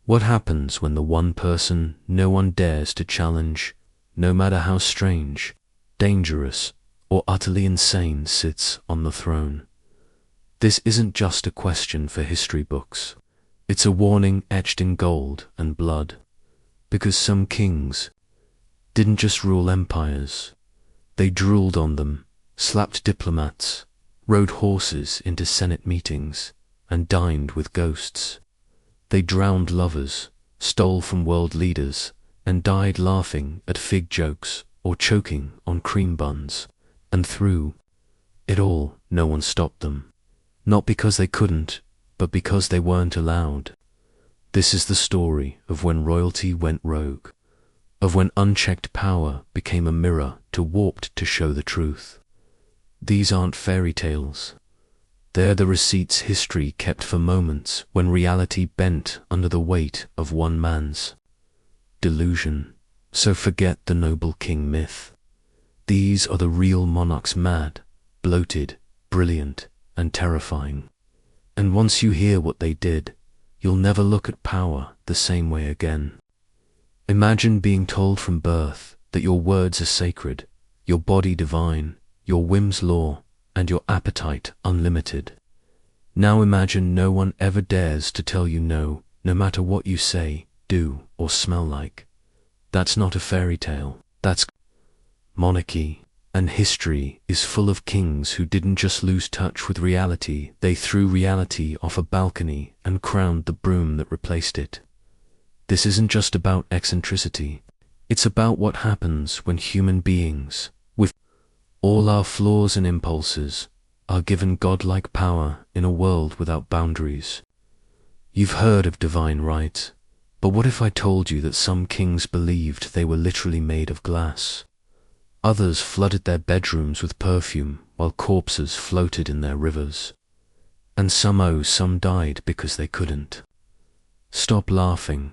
What happens when the one person no one dares to challenge, no matter how strange, dangerous, or utterly insane, sits on the throne? This isn't just a question for history books. It's a warning etched in gold and blood. Because some kings didn't just rule empires. They drooled on them, slapped diplomats, rode horses into Senate meetings, and dined with ghosts. They drowned lovers, stole from world leaders, and died laughing at fig jokes or choking on cream buns. And through it all, no one stopped them. Not because they couldn't, but because they weren't allowed. This is the story of when royalty went rogue, of when unchecked power became a mirror warped to show the truth. These aren't fairy tales. They're the receipts history kept for moments when reality bent under the weight of one man's delusion. So forget the noble king myth. These are the real monarchs, mad, bloated, brilliant, and terrifying. And once you hear what they did, you'll never look at power the same way again. Imagine being told from birth that your words are sacred, your body divine, your whims law, and your appetite unlimited. Now imagine no one ever dares to tell you no, no matter what you say, do, or smell like. That's not a fairy tale, that's monarchy. And history is full of kings who didn't just lose touch with reality, they threw reality off a balcony and crowned the broom that replaced it. This isn't just about eccentricity. It's about what happens when human beings, with all our flaws and impulses, are given godlike power in a world without boundaries. You've heard of divine right, but what if I told you that some kings believed they were literally made of glass? Others flooded their bedrooms with perfume while corpses floated in their rivers. And some died because they couldn't stop laughing,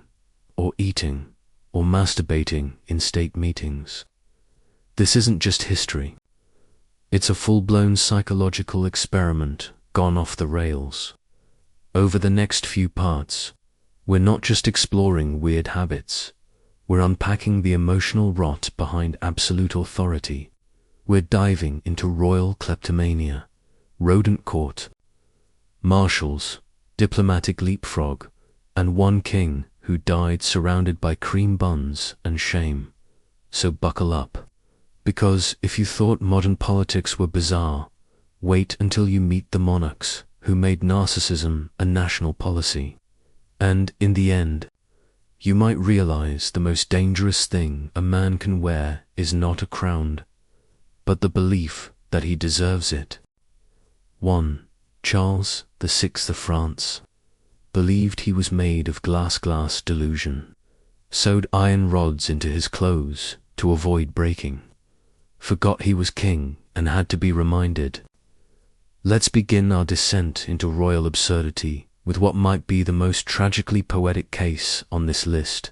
or eating, or masturbating in state meetings. This isn't just history. It's a full-blown psychological experiment gone off the rails. Over the next few parts, we're not just exploring weird habits. We're unpacking the emotional rot behind absolute authority. We're diving into royal kleptomania, rodent court, marshals, diplomatic leapfrog, and one king who died surrounded by cream buns and shame. So buckle up, because if you thought modern politics were bizarre, wait until you meet the monarchs who made narcissism a national policy. And in the end, you might realize the most dangerous thing a man can wear is not a crown, but the belief that he deserves it. 1. Charles VI of France believed he was made of glass delusion, sewed iron rods into his clothes to avoid breaking, forgot he was king and had to be reminded. Let's begin our descent into royal absurdity with what might be the most tragically poetic case on this list.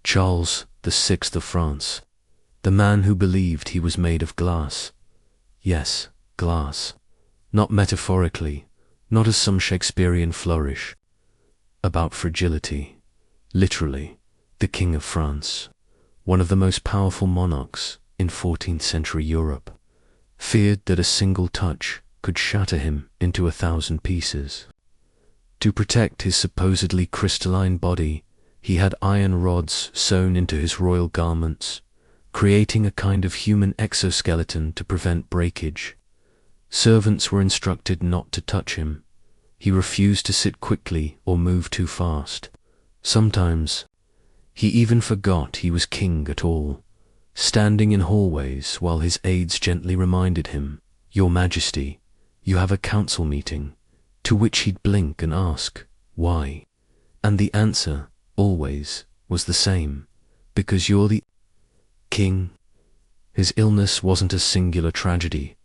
Charles VI of France, the man who believed he was made of glass. Yes, glass. Not metaphorically, not as some Shakespearean flourish. About fragility. Literally, the King of France, one of the most powerful monarchs in 14th century Europe, feared that a single touch could shatter him into 1,000 pieces. To protect his supposedly crystalline body, he had iron rods sewn into his royal garments, creating a kind of human exoskeleton to prevent breakage. Servants were instructed not to touch him. He refused to sit quickly or move too fast. Sometimes, he even forgot he was king at all, standing in hallways while his aides gently reminded him, "Your Majesty, you have a council meeting," to which he'd blink and ask, "Why?" And the answer, always, was the same, "Because you're the king." His illness wasn't a singular tragedy,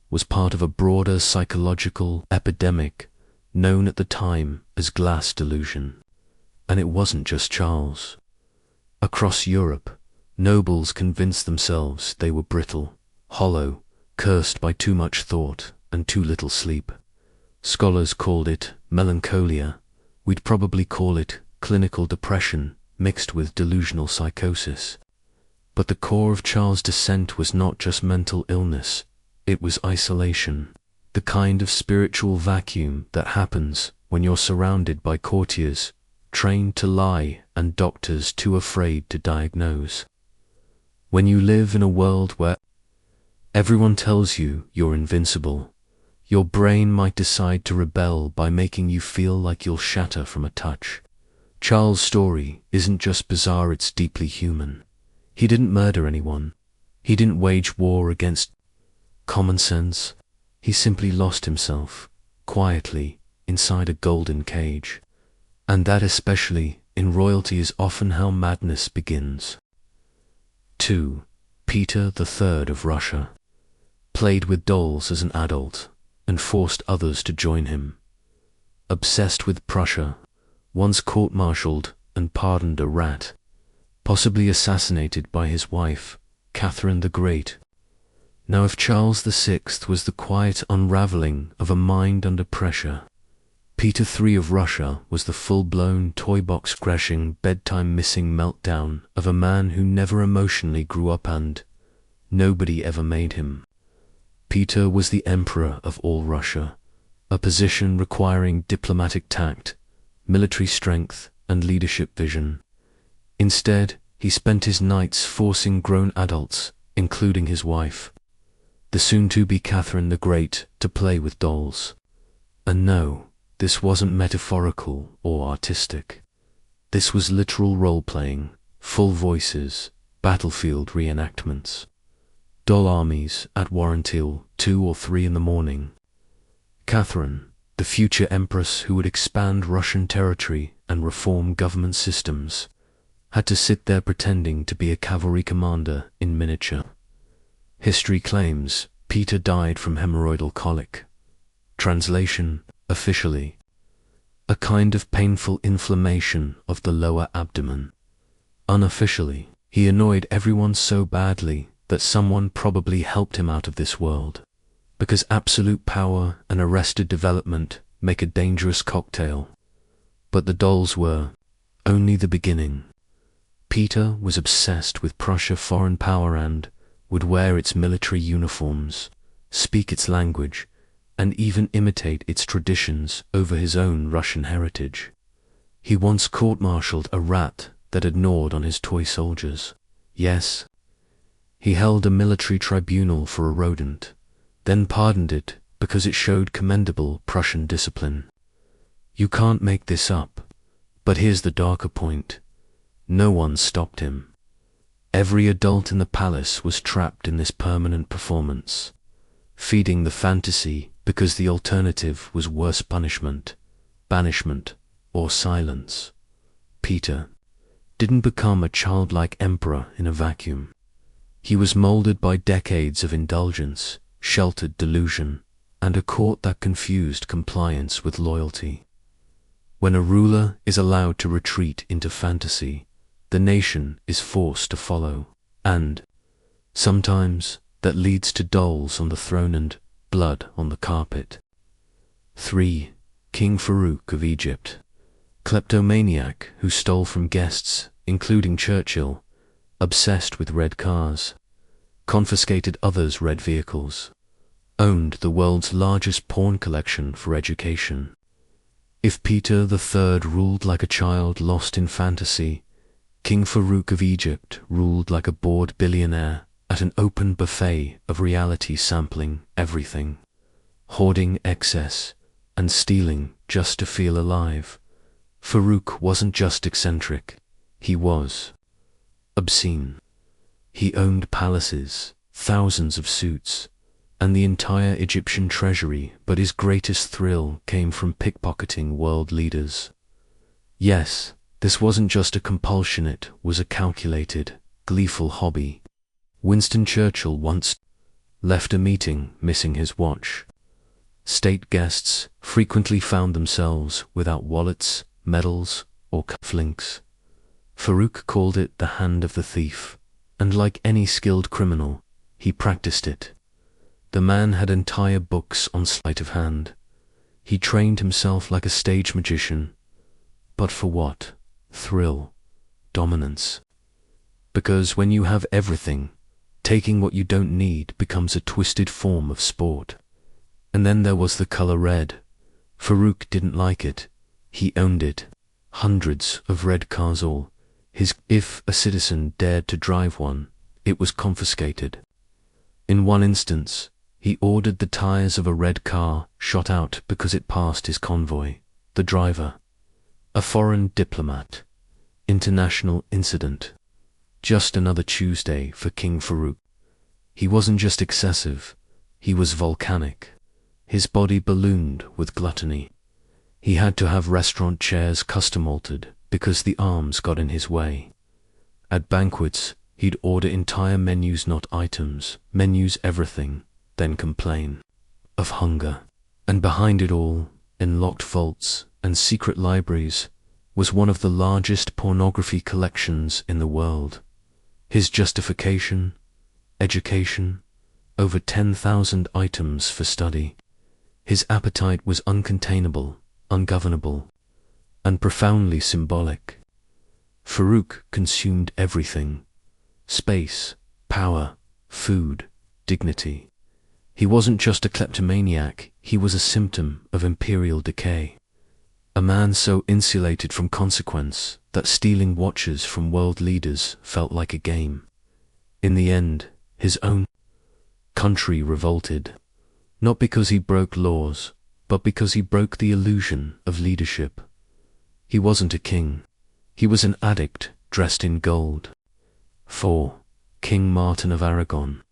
was part of a broader psychological epidemic known at the time as glass delusion. And it wasn't just Charles. Across Europe, nobles convinced themselves they were brittle, hollow, cursed by too much thought and too little sleep. Scholars called it melancholia. We'd probably call it clinical depression mixed with delusional psychosis. But the core of Charles' descent was not just mental illness, it was isolation, the kind of spiritual vacuum that happens when you're surrounded by courtiers trained to lie and doctors too afraid to diagnose. When you live in a world where everyone tells you you're invincible, your brain might decide to rebel by making you feel like you'll shatter from a touch. Charles' story isn't just bizarre, it's deeply human. He didn't murder anyone. He didn't wage war against common sense. He simply lost himself, quietly, inside a golden cage. And that, especially in royalty, is often how madness begins. 2. Peter III of Russia played with dolls as an adult and forced others to join him. Obsessed with Prussia, once court-martialed and pardoned a rat, possibly assassinated by his wife, Catherine the Great. Now if Charles VI was the quiet unraveling of a mind under pressure, Peter III of Russia was the full-blown toy-box-crashing, bedtime-missing meltdown of a man who never emotionally grew up and nobody ever made him. Peter was the emperor of all Russia, a position requiring diplomatic tact, military strength, and leadership vision. Instead, he spent his nights forcing grown adults, including his wife, the soon-to-be Catherine the Great, to play with dolls. And no, this wasn't metaphorical or artistic. This was literal role-playing, full voices, battlefield reenactments. Doll armies at war until 2 or 3 in the morning. Catherine, the future empress who would expand Russian territory and reform government systems, had to sit there pretending to be a cavalry commander in miniature. History claims Peter died from hemorrhoidal colic. Translation, officially, a kind of painful inflammation of the lower abdomen. Unofficially, he annoyed everyone so badly that someone probably helped him out of this world, because absolute power and arrested development make a dangerous cocktail. But the dolls were only the beginning. Peter was obsessed with Prussia foreign power and would wear its military uniforms, speak its language, and even imitate its traditions over his own Russian heritage. He once court-martialed a rat that had gnawed on his toy soldiers. Yes, he held a military tribunal for a rodent, then pardoned it because it showed commendable Prussian discipline. You can't make this up, but here's the darker point. No one stopped him. Every adult in the palace was trapped in this permanent performance, feeding the fantasy because the alternative was worse punishment, banishment, or silence. Peter didn't become a childlike emperor in a vacuum. He was molded by decades of indulgence, sheltered delusion, and a court that confused compliance with loyalty. When a ruler is allowed to retreat into fantasy, the nation is forced to follow, and sometimes that leads to dolls on the throne and blood on the carpet. 3. King Farouk of Egypt, kleptomaniac who stole from guests, including Churchill, obsessed with red cars, confiscated others' red vehicles, owned the world's largest porn collection for education. If Peter III ruled like a child lost in fantasy, King Farouk of Egypt ruled like a bored billionaire at an open buffet of reality, sampling everything, hoarding excess, and stealing just to feel alive. Farouk wasn't just eccentric, he was obscene. He owned palaces, thousands of suits, and the entire Egyptian treasury, but his greatest thrill came from pickpocketing world leaders. Yes, this wasn't just a compulsion, it was a calculated, gleeful hobby. Winston Churchill once left a meeting missing his watch. State guests frequently found themselves without wallets, medals, or cufflinks. Farouk called it the hand of the thief, and like any skilled criminal, he practiced it. The man had entire books on sleight of hand. He trained himself like a stage magician. But for what? thrill, dominance. Because when you have everything, taking what you don't need becomes a twisted form of sport. And then there was the color red. Farouk didn't like it. He owned it. Hundreds of red cars all his. If a citizen dared to drive one, it was confiscated. In one instance, he ordered the tires of a red car shot out because it passed his convoy. The driver, a foreign diplomat. International incident. Just another Tuesday for King Farouk. He wasn't just excessive, he was volcanic. His body ballooned with gluttony. He had to have restaurant chairs custom altered because the arms got in his way. At banquets, he'd order entire menus, not items, menus everything, then complain of hunger. And behind it all, in locked vaults and secret libraries, was one of the largest pornography collections in the world. His justification, education, over 10,000 items for study. His appetite was uncontainable, ungovernable, and profoundly symbolic. Farouk consumed everything: space, power, food, dignity. He wasn't just a kleptomaniac, he was a symptom of imperial decay. A man so insulated from consequence that stealing watches from world leaders felt like a game. In the end, his own country revolted, not because he broke laws, but because he broke the illusion of leadership. He wasn't a king. He was an addict dressed in gold. 4. King Martin of Aragon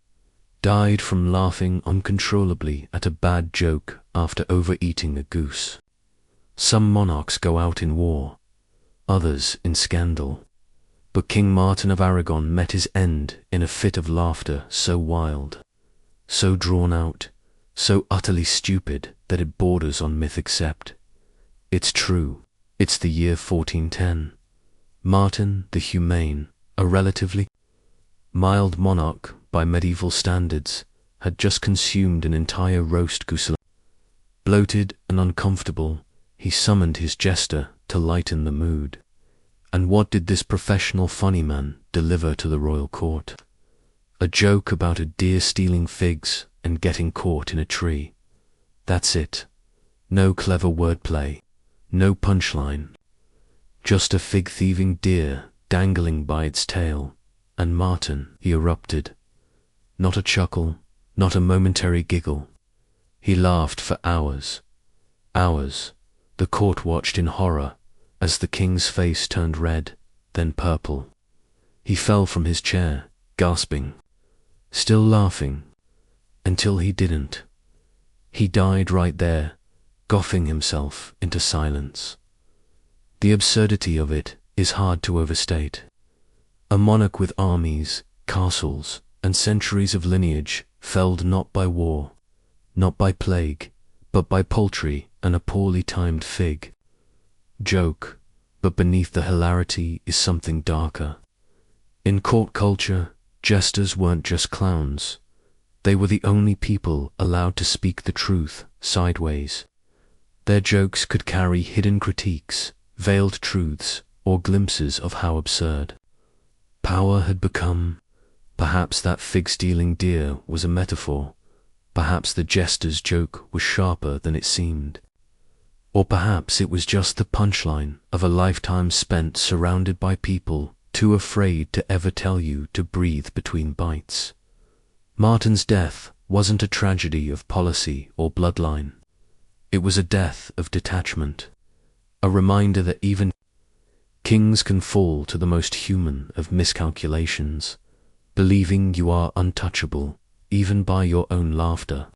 died from laughing uncontrollably at a bad joke after overeating a goose. Some monarchs go out in war, others in scandal. But King Martin of Aragon met his end in a fit of laughter so wild, so drawn out, so utterly stupid that it borders on myth. Except it's true. It's the year 1410. Martin the Humane, a relatively mild monarch by medieval standards, had just consumed an entire roast goose. Bloated and uncomfortable, he summoned his jester to lighten the mood. And what did this professional funny man deliver to the royal court? A joke about a deer stealing figs and getting caught in a tree. That's it. No clever wordplay, no punchline. Just a fig-thieving deer dangling by its tail. And Martin, he erupted. Not a chuckle, not a momentary giggle. He laughed for hours. Hours. The court watched in horror as the king's face turned red, then purple. He fell from his chair, gasping, still laughing, until he didn't. He died right there, goughing himself into silence. The absurdity of it is hard to overstate. A monarch with armies, castles, and centuries of lineage felled not by war, not by plague, but by poultry and a poorly timed fig. Joke, but beneath the hilarity is something darker. In court culture, jesters weren't just clowns. They were the only people allowed to speak the truth sideways. Their jokes could carry hidden critiques, veiled truths, or glimpses of how absurd power had become. Perhaps that fig-stealing deer was a metaphor. Perhaps the jester's joke was sharper than it seemed. Or perhaps it was just the punchline of a lifetime spent surrounded by people too afraid to ever tell you to breathe between bites. Martin's death wasn't a tragedy of policy or bloodline. It was a death of detachment, a reminder that even kings can fall to the most human of miscalculations, believing you are untouchable, even by your own laughter.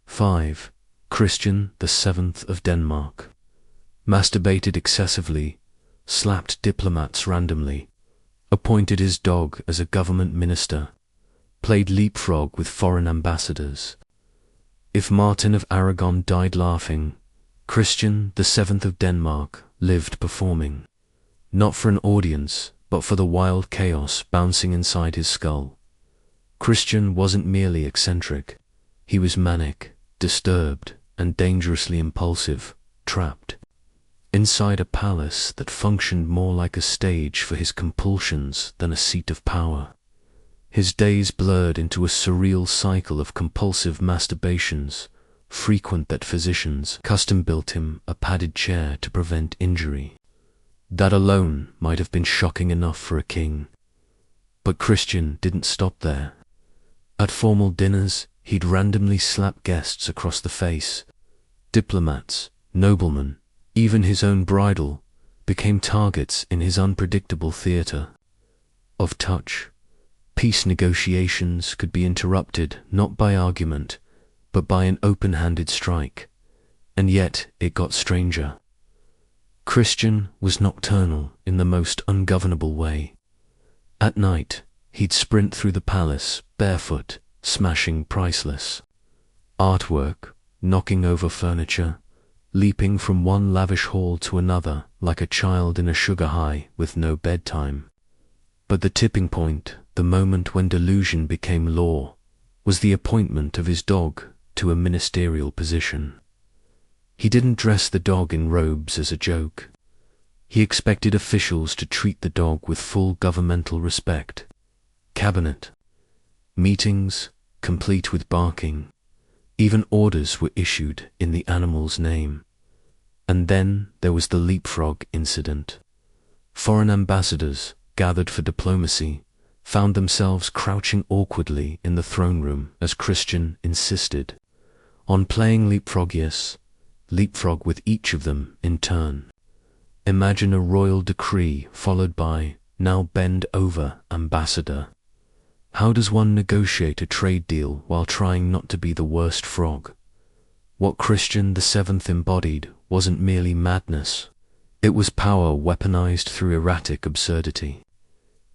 5. Christian VII of Denmark masturbated excessively, slapped diplomats randomly, appointed his dog as a government minister, played leapfrog with foreign ambassadors. If Martin of Aragon died laughing, Christian VII of Denmark lived performing, not for an audience, but for the wild chaos bouncing inside his skull. Christian wasn't merely eccentric, he was manic, disturbed, and dangerously impulsive, trapped inside a palace that functioned more like a stage for his compulsions than a seat of power. His days blurred into a surreal cycle of compulsive masturbations, frequent that physicians custom-built him a padded chair to prevent injury. That alone might have been shocking enough for a king. But Christian didn't stop there. At formal dinners, he'd randomly slap guests across the face. Diplomats, noblemen, even his own bridal, became targets in his unpredictable theater of touch. Peace negotiations could be interrupted not by argument, but by an open-handed strike. And yet it got stranger. Christian was nocturnal in the most ungovernable way. At night, he'd sprint through the palace, barefoot, smashing priceless artwork, knocking over furniture, leaping from one lavish hall to another like a child in a sugar high with no bedtime. But the tipping point, the moment when delusion became law, was the appointment of his dog to a ministerial position. He didn't dress the dog in robes as a joke. He expected officials to treat the dog with full governmental respect. Cabinet meetings, complete with barking. Even orders were issued in the animal's name. And then there was the leapfrog incident. Foreign ambassadors, gathered for diplomacy, found themselves crouching awkwardly in the throne room as Christian insisted on playing leapfrog. Yes, leapfrog with each of them in turn. Imagine a royal decree followed by, now bend over, ambassador. How does one negotiate a trade deal while trying not to be the worst frog? What Christian VII embodied wasn't merely madness. It was power weaponized through erratic absurdity.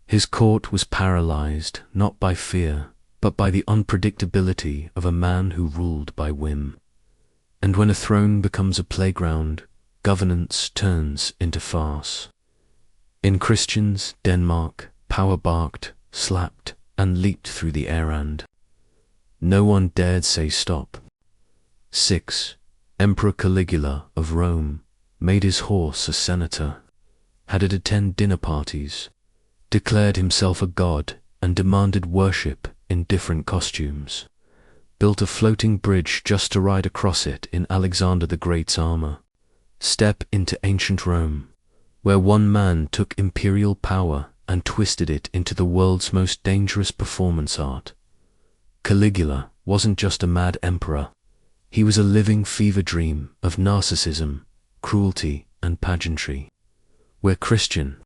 His court was paralyzed not by fear, but by the unpredictability of a man who ruled by whim. And when a throne becomes a playground, governance turns into farce. In Christian's Denmark, power barked, slapped, and leaped through the air, and no one dared say stop. 6. Emperor Caligula of Rome made his horse a senator, had it attend dinner parties, declared himself a god and demanded worship in different costumes, built a floating bridge just to ride across it in Alexander the Great's armor. Step into ancient Rome, where one man took imperial power and twisted it into the world's most dangerous performance art. Caligula wasn't just a mad emperor. He was a living fever dream of narcissism, cruelty, and pageantry. Where Christian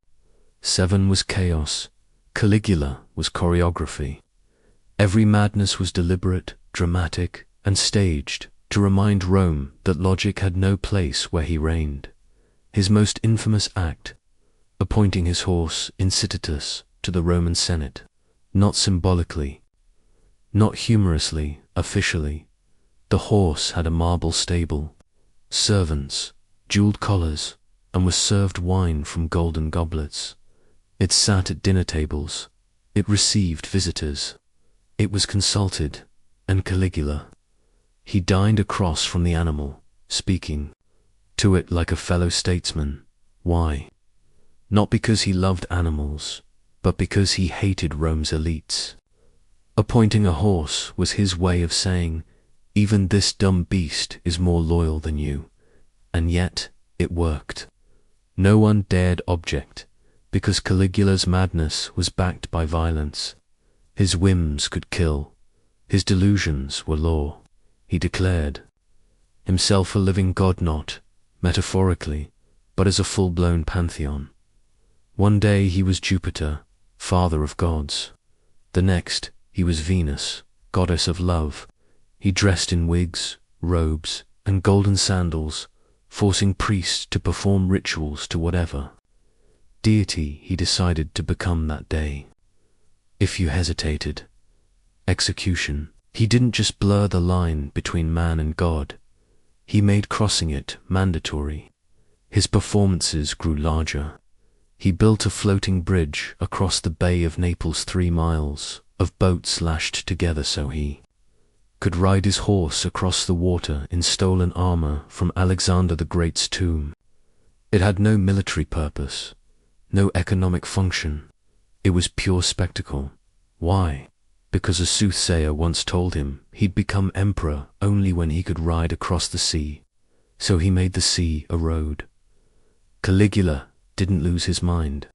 VII was chaos, Caligula was choreography. Every madness was deliberate, dramatic, and staged to remind Rome that logic had no place where he reigned. His most infamous act, appointing his horse Incitatus to the Roman Senate, not symbolically, not humorously, officially. The horse had a marble stable, servants, jeweled collars, and was served wine from golden goblets. It sat at dinner tables. It received visitors. It was consulted, and Caligula, he dined across from the animal, speaking to it like a fellow statesman. Why? Not because he loved animals, but because he hated Rome's elites. Appointing a horse was his way of saying, even this dumb beast is more loyal than you. And yet, it worked. No one dared object, because Caligula's madness was backed by violence. His whims could kill. His delusions were law. He declared himself a living god, not metaphorically, but as a full-blown pantheon. One day he was Jupiter, father of gods. The next, he was Venus, goddess of love. He dressed in wigs, robes, and golden sandals, forcing priests to perform rituals to whatever deity he decided to become that day. If you hesitated, execution. He didn't just blur the line between man and God. He made crossing it mandatory. His performances grew larger. He built a floating bridge across the Bay of Naples, 3 miles of boats lashed together so he could ride his horse across the water in stolen armor from Alexander the Great's tomb. It had no military purpose, no economic function. It was pure spectacle. Why? Because a soothsayer once told him he'd become emperor only when he could ride across the sea. So he made the sea a road. Caligula didn't lose his mind.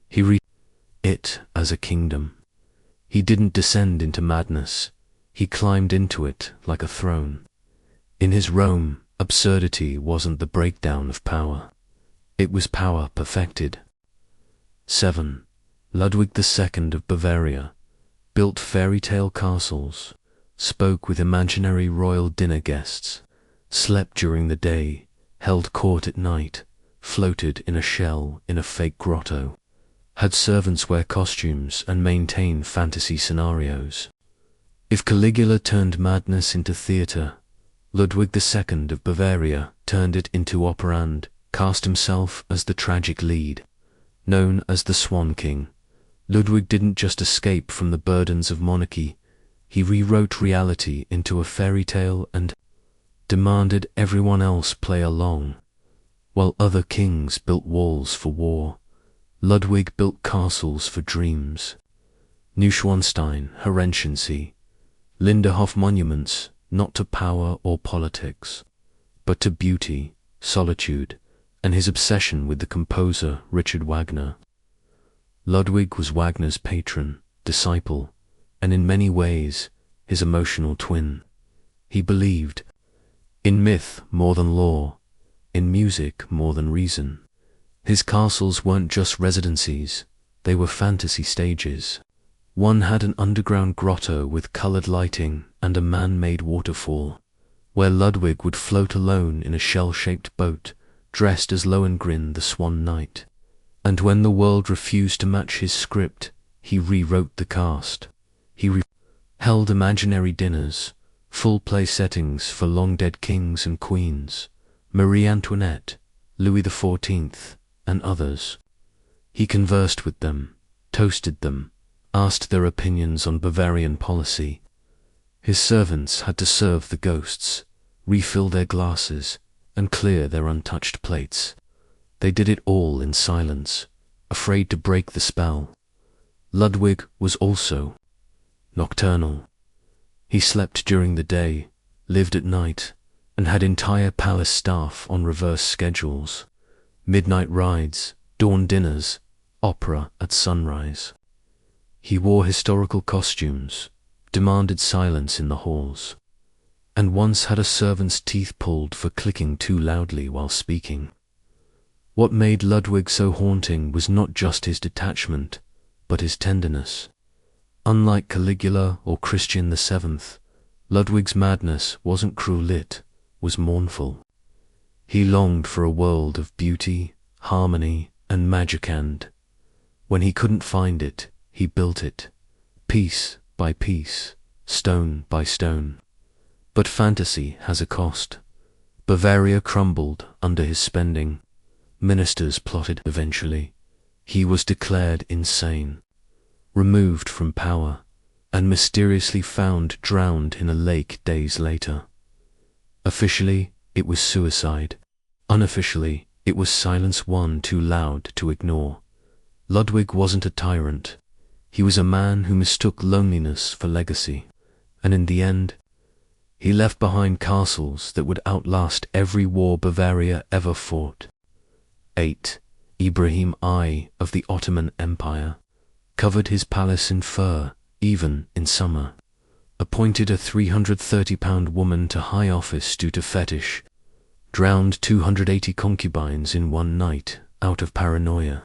He read it as a kingdom. He didn't descend into madness. He climbed into it like a throne. In his Rome, absurdity wasn't the breakdown of power. It was power perfected. 7. Ludwig II of Bavaria built fairy tale castles, spoke with imaginary royal dinner guests, slept during the day, held court at night, floated in a shell in a fake grotto, had servants wear costumes and maintain fantasy scenarios. If Caligula turned madness into theatre, Ludwig II of Bavaria turned it into opera and cast himself as the tragic lead. Known as the Swan King, Ludwig didn't just escape from the burdens of monarchy, he rewrote reality into a fairy tale and demanded everyone else play along. While other kings built walls for war, Ludwig built castles for dreams. Neuschwanstein, Herrenchiemsee, Linderhof monuments, not to power or politics, but to beauty, solitude, and his obsession with the composer Richard Wagner. Ludwig was Wagner's patron, disciple, and in many ways his emotional twin. He believed in myth more than law, in music more than reason. His castles weren't just residencies, they were fantasy stages. One had an underground grotto with colored lighting and a man-made waterfall, where Ludwig would float alone in a shell-shaped boat, dressed as Lohengrin the Swan Knight. And when the world refused to match his script, he rewrote the cast. He held imaginary dinners, full play settings for long-dead kings and queens, Marie Antoinette, Louis XIV, and others. He conversed with them, toasted them, asked their opinions on Bavarian policy. His servants had to serve the ghosts, refill their glasses, and clear their untouched plates. They did it all in silence, afraid to break the spell. Ludwig was also nocturnal. He slept during the day, lived at night, and had entire palace staff on reverse schedules. Midnight rides, dawn dinners, opera at sunrise. He wore historical costumes, demanded silence in the halls, and once had a servant's teeth pulled for clicking too loudly while speaking. What made Ludwig so haunting was not just his detachment, but his tenderness. Unlike Caligula or Christian VII, Ludwig's madness wasn't cruel, it was mournful. He longed for a world of beauty, harmony, and magic, and when he couldn't find it, he built it, piece by piece, stone by stone. But fantasy has a cost. Bavaria crumbled under his spending. Ministers plotted eventually. He was declared insane, removed from power, and mysteriously found drowned in a lake days later. Officially, it was suicide. Unofficially, it was silence one too loud to ignore. Ludwig wasn't a tyrant. He was a man who mistook loneliness for legacy, and in the end, he left behind castles that would outlast every war Bavaria ever fought. 8. Ibrahim I of the Ottoman Empire covered his palace in fur, even in summer, appointed a 330-pound woman to high office due to fetish, drowned 280 concubines in one night out of paranoia.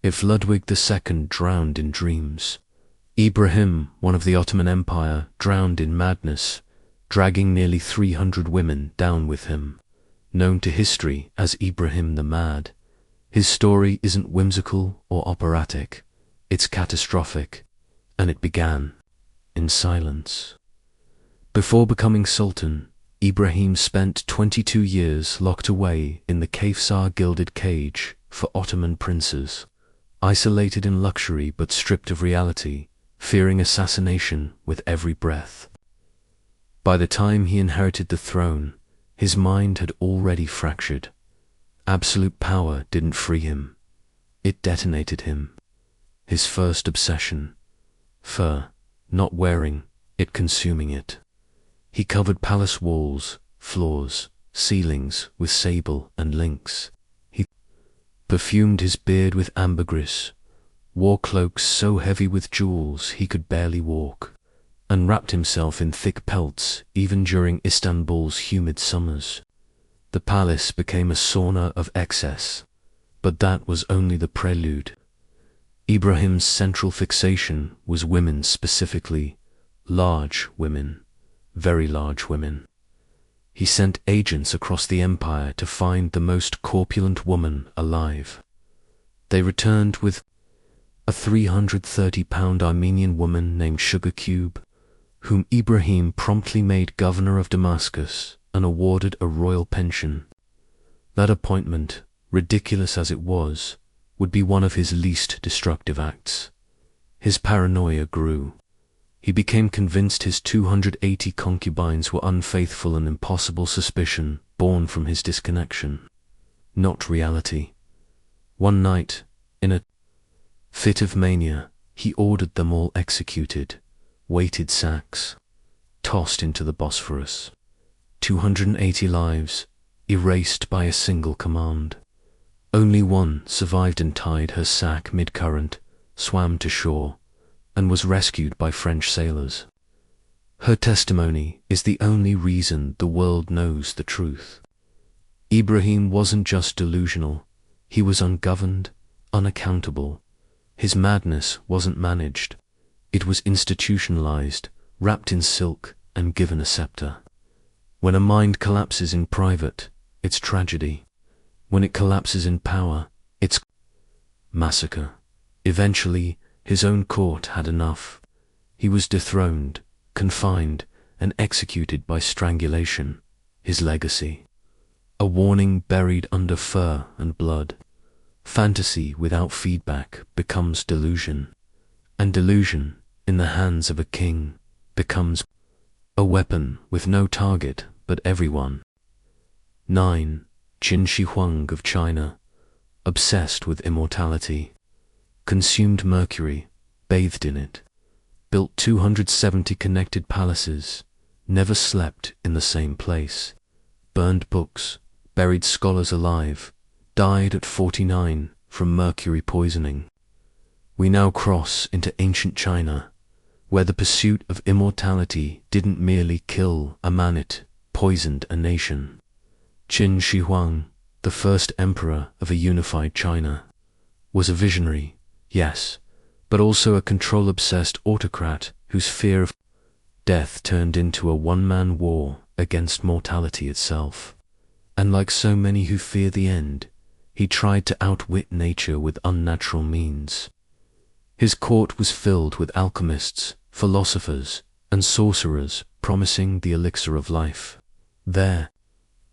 If Ludwig II drowned in dreams, Ibrahim, one of the Ottoman Empire, drowned in madness, dragging nearly 300 women down with him. Known to history as Ibrahim the Mad, his story isn't whimsical or operatic, it's catastrophic, and it began in silence. Before becoming Sultan, Ibrahim spent 22 years locked away in the Kevsar gilded cage for Ottoman princes, isolated in luxury but stripped of reality, fearing assassination with every breath. By the time he inherited the throne, his mind had already fractured. Absolute power didn't free him. It detonated him. His first obsession. Fur, not wearing, it consuming it. He covered palace walls, floors, ceilings with sable and lynx. He perfumed his beard with ambergris, wore cloaks so heavy with jewels he could barely walk, and wrapped himself in thick pelts even during Istanbul's humid summers. The palace became a sauna of excess, but that was only the prelude. Ibrahim's central fixation was women, specifically large women, very large women. He sent agents across the empire to find the most corpulent woman alive. They returned with a 330-pound Armenian woman named Sugar Cube, whom Ibrahim promptly made governor of Damascus and awarded a royal pension. That appointment, ridiculous as it was, would be one of his least destructive acts. His paranoia grew. He became convinced his 280 concubines were unfaithful, an impossible suspicion born from his disconnection, not reality. One night, in a fit of mania, he ordered them all executed, weighted sacks, tossed into the Bosphorus. 280 lives, erased by a single command. Only one survived and tied her sack mid-current, swam to shore, and was rescued by French sailors. Her testimony is the only reason the world knows the truth. Ibrahim wasn't just delusional, he was ungoverned, unaccountable. His madness wasn't managed, it was institutionalized, wrapped in silk, and given a scepter. When a mind collapses in private, it's tragedy. When it collapses in power, it's massacre. Eventually, his own court had enough. He was dethroned, confined, and executed by strangulation. His legacy. A warning buried under fur and blood. Fantasy without feedback becomes delusion. And delusion, in the hands of a king, becomes a weapon with no target but everyone. 9. Qin Shi Huang of China, obsessed with immortality. Consumed mercury, bathed in it, built 270 connected palaces, never slept in the same place, burned books, buried scholars alive, died at 49 from mercury poisoning. We now cross into ancient China, where the pursuit of immortality didn't merely kill a man, it poisoned a nation. Qin Shi Huang, the first emperor of a unified China, was a visionary, yes, but also a control-obsessed autocrat whose fear of death turned into a one-man war against mortality itself. And like so many who fear the end, he tried to outwit nature with unnatural means. His court was filled with alchemists, philosophers, and sorcerers promising the elixir of life. Their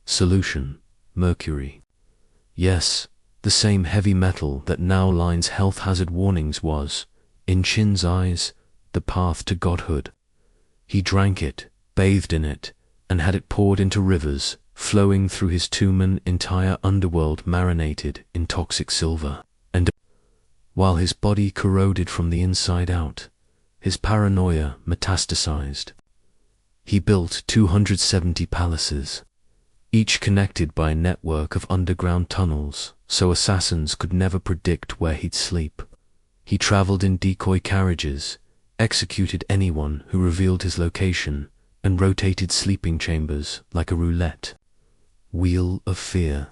solution, mercury. Yes, the same heavy metal that now lines health hazard warnings was, in Qin's eyes, the path to godhood. He drank it, bathed in it, and had it poured into rivers, flowing through his tomb. An entire underworld marinated in toxic silver. And while his body corroded from the inside out, his paranoia metastasized. He built 270 palaces, each connected by a network of underground tunnels, so assassins could never predict where he'd sleep. He traveled in decoy carriages, executed anyone who revealed his location, and rotated sleeping chambers like a roulette wheel of fear.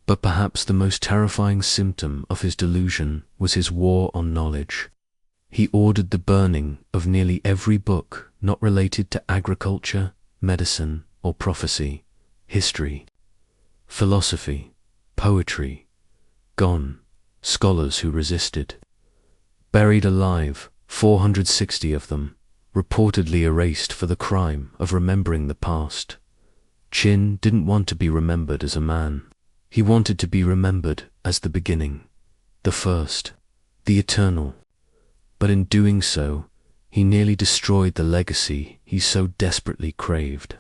But perhaps the most terrifying symptom of his delusion was his war on knowledge. He ordered the burning of nearly every book not related to agriculture, medicine, or prophecy. History, philosophy, poetry, gone. Scholars who resisted. Buried alive, 460 of them, reportedly erased for the crime of remembering the past. Qin didn't want to be remembered as a man. He wanted to be remembered as the beginning, the first, the eternal. But in doing so, he nearly destroyed the legacy he so desperately craved.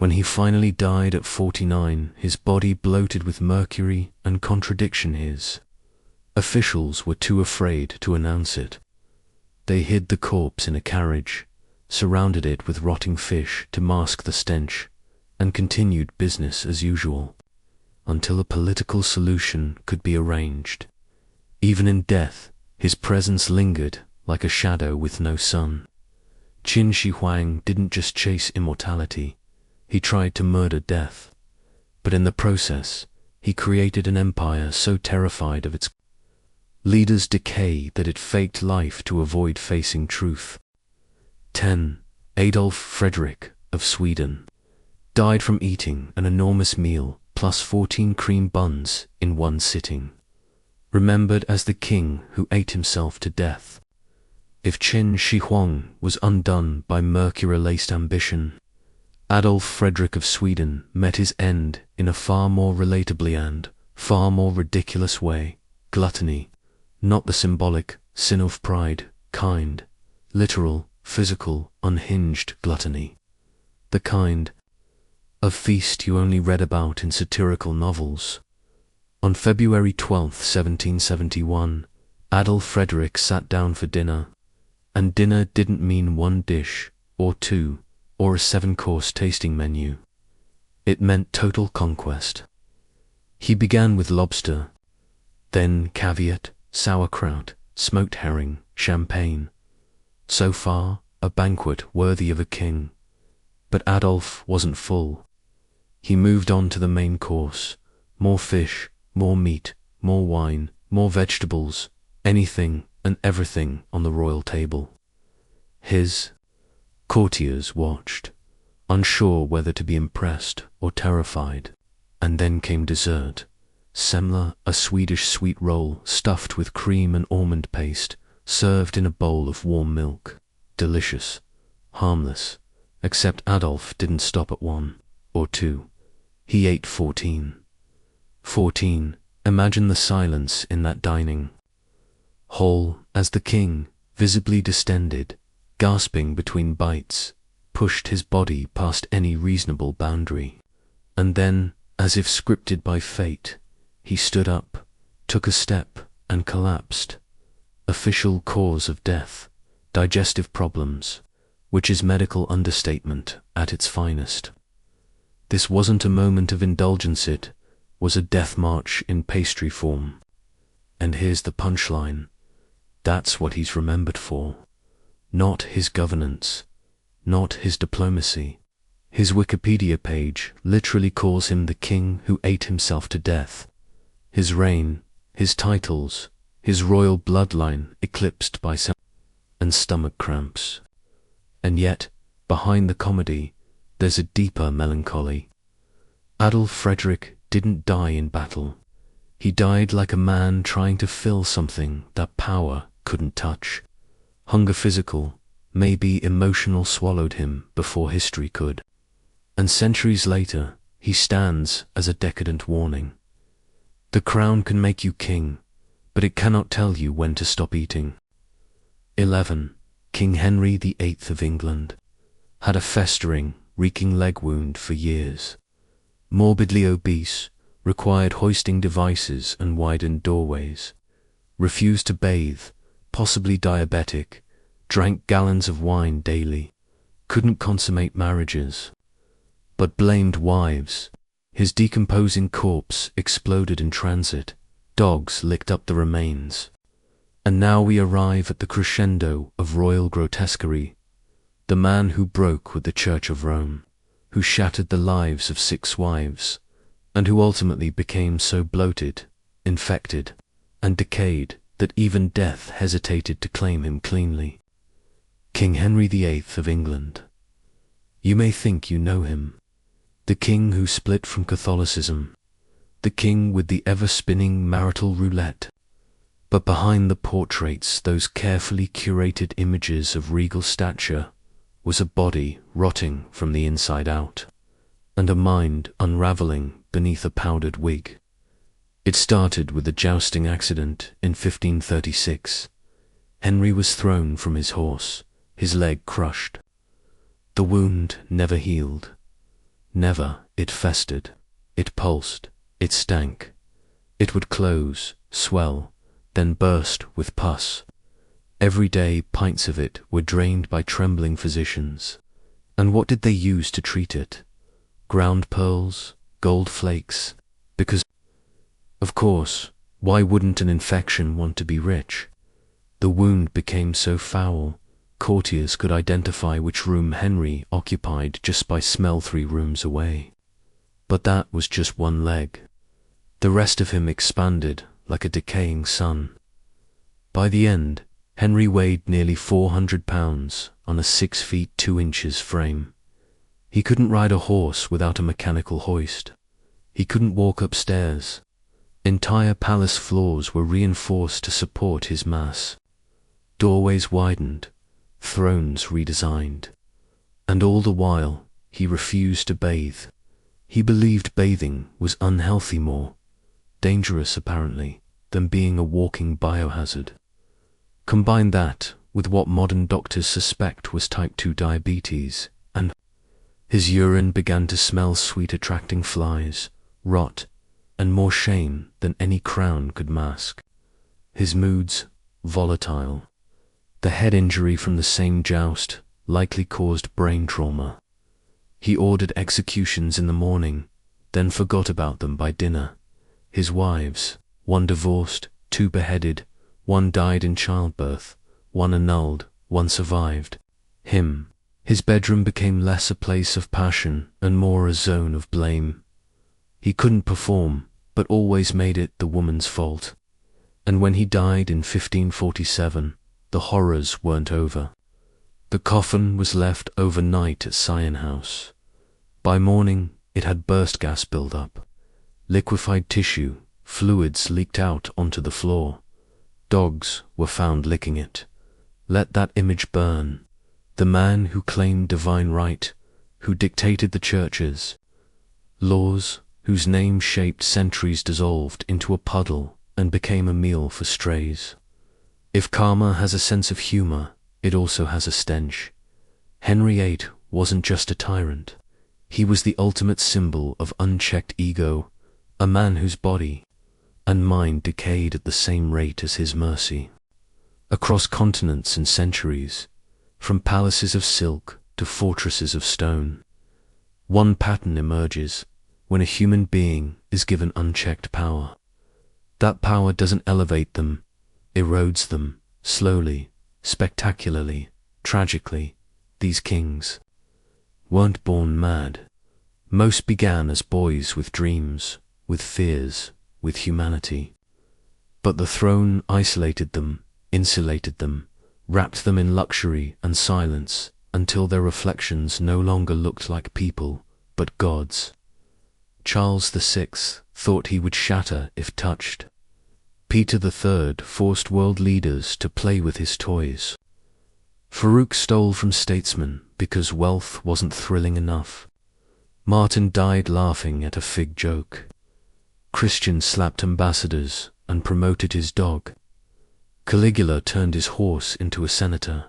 When he finally died at 49, his body bloated with mercury and contradiction. His officials were too afraid to announce it. They hid the corpse in a carriage, surrounded it with rotting fish to mask the stench, and continued business as usual, until a political solution could be arranged. Even in death, his presence lingered like a shadow with no sun. Qin Shi Huang didn't just chase immortality, he tried to murder death. But in the process, he created an empire so terrified of its leader's decay that it faked life to avoid facing truth. 10. Adolf Frederick of Sweden died from eating an enormous meal plus 14 cream buns in one sitting. Remembered as the king who ate himself to death. If Qin Shi Huang was undone by mercury-laced ambition, Adolf Frederick of Sweden met his end in a far more relatably and far more ridiculous way: gluttony. Not the symbolic sin of pride kind, literal, physical, unhinged gluttony. The kind of feast you only read about in satirical novels. On February 12, 1771, Adolf Frederick sat down for dinner, and dinner didn't mean one dish, or two, or a 7-course tasting menu. It meant total conquest. He began with lobster, then caveat, sauerkraut, smoked herring, champagne. So far, a banquet worthy of a king. But Adolf wasn't full. He moved on to the main course: more fish, more meat, more wine, more vegetables, anything and everything on the royal table. His courtiers watched, unsure whether to be impressed or terrified. And then came dessert. Semla, a Swedish sweet roll stuffed with cream and almond paste, served in a bowl of warm milk. Delicious, harmless, except Adolf didn't stop at 1 or 2. He ate 14. 14. Imagine the silence in that dining hall as the king, visibly distended, gasping between bites, pushed his body past any reasonable boundary. And then, as if scripted by fate, he stood up, took a step, and collapsed. Official cause of death: digestive problems, which is medical understatement at its finest. This wasn't a moment of indulgence, it was a death march in pastry form. And here's the punchline: that's what he's remembered for. Not his governance, not his diplomacy. His Wikipedia page literally calls him the king who ate himself to death. His reign, his titles, his royal bloodline eclipsed by and stomach cramps. And yet, behind the comedy, there's a deeper melancholy. Adolf Frederick didn't die in battle. He died like a man trying to fill something that power couldn't touch. Hunger physical, maybe emotional, swallowed him before history could. And centuries later, he stands as a decadent warning. The crown can make you king, but it cannot tell you when to stop eating. 11. King Henry VIII of England had a festering, reeking leg wound for years. Morbidly obese, required hoisting devices and widened doorways. Refused to bathe, possibly diabetic, drank gallons of wine daily, couldn't consummate marriages, but blamed wives. His decomposing corpse exploded in transit. Dogs licked up the remains. And now we arrive at the crescendo of royal grotesquerie. The man who broke with the Church of Rome, who shattered the lives of 6 wives, and who ultimately became so bloated, infected, and decayed that even death hesitated to claim him cleanly. King Henry VIII of England. You may think you know him. The king who split from Catholicism, the king with the ever-spinning marital roulette. But behind the portraits, those carefully curated images of regal stature, was a body rotting from the inside out, and a mind unraveling beneath a powdered wig. It started with a jousting accident in 1536. Henry was thrown from his horse, his leg crushed. The wound never healed. Never. It festered. It pulsed. It stank. It would close, swell, then burst with pus. Every day pints of it were drained by trembling physicians. And what did they use to treat it? Ground pearls, gold flakes, because, of course, why wouldn't an infection want to be rich? The wound became so foul, courtiers could identify which room Henry occupied just by smell 3 rooms away. But that was just one leg. The rest of him expanded like a decaying sun. By the end, Henry weighed nearly 400 pounds on a 6 feet 2 inches frame. He couldn't ride a horse without a mechanical hoist. He couldn't walk upstairs. Entire palace floors were reinforced to support his mass. Doorways widened, thrones redesigned. And all the while, he refused to bathe. He believed bathing was unhealthy, more dangerous apparently, than being a walking biohazard. Combine that with what modern doctors suspect was type 2 diabetes, and his urine began to smell sweet, attracting flies, rot, and more shame than any crown could mask. His moods, volatile. The head injury from the same joust likely caused brain trauma. He ordered executions in the morning, then forgot about them by dinner. His wives, 1 divorced, 2 beheaded, 1 died in childbirth, 1 annulled, 1 survived. His bedroom became less a place of passion and more a zone of blame. He couldn't perform, but always made it the woman's fault. And when he died in 1547, the horrors weren't over. The coffin was left overnight at Sion House. By morning, it had burst gas build-up. Liquefied tissue, fluids leaked out onto the floor. Dogs were found licking it. Let that image burn. The man who claimed divine right, who dictated the church's laws, whose name shaped centuries, dissolved into a puddle and became a meal for strays. If karma has a sense of humor, it also has a stench. Henry VIII wasn't just a tyrant. He was the ultimate symbol of unchecked ego, a man whose body and mind decayed at the same rate as his mercy. Across continents and centuries, from palaces of silk to fortresses of stone, one pattern emerges when a human being is given unchecked power. That power doesn't elevate them, erodes them, slowly, spectacularly, tragically. These kings weren't born mad. Most began as boys with dreams, with fears, with humanity. But the throne isolated them, insulated them, wrapped them in luxury and silence until their reflections no longer looked like people, but gods. Charles VI thought he would shatter if touched. Peter III forced world leaders to play with his toys. Farouk stole from statesmen because wealth wasn't thrilling enough. Martin died laughing at a fig joke. Christian slapped ambassadors and promoted his dog. Caligula turned his horse into a senator.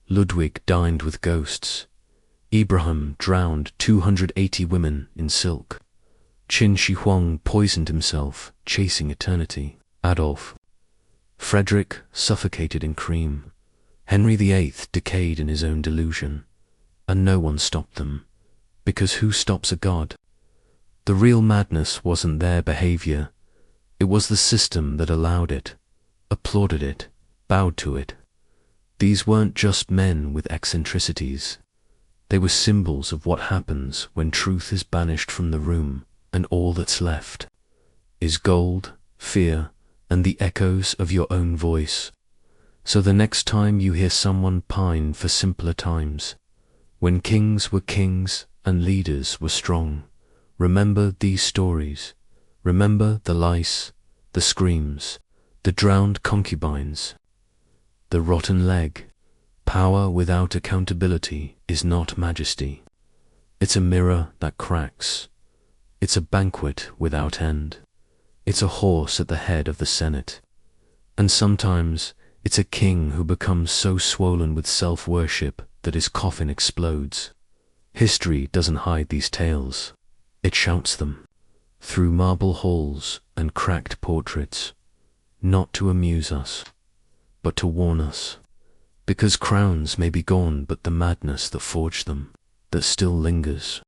Ludwig dined with ghosts. Ibrahim drowned 280 women in silk. Qin Shi Huang poisoned himself, chasing eternity. Adolf Frederick suffocated in cream. Henry VIII decayed in his own delusion. And no one stopped them. Because who stops a god? The real madness wasn't their behavior. It was the system that allowed it, applauded it, bowed to it. These weren't just men with eccentricities. They were symbols of what happens when truth is banished from the room and all that's left is gold, fear, and the echoes of your own voice. So the next time you hear someone pine for simpler times, when kings were kings and leaders were strong, remember these stories. Remember the lice, the screams, the drowned concubines, the rotten leg. Power without accountability is not majesty. It's a mirror that cracks. It's a banquet without end. It's a horse at the head of the Senate. And sometimes it's a king who becomes so swollen with self-worship that his coffin explodes. History doesn't hide these tales. It shouts them through marble halls and cracked portraits, not to amuse us, but to warn us. Because crowns may be gone, but the madness that forged them, that still lingers.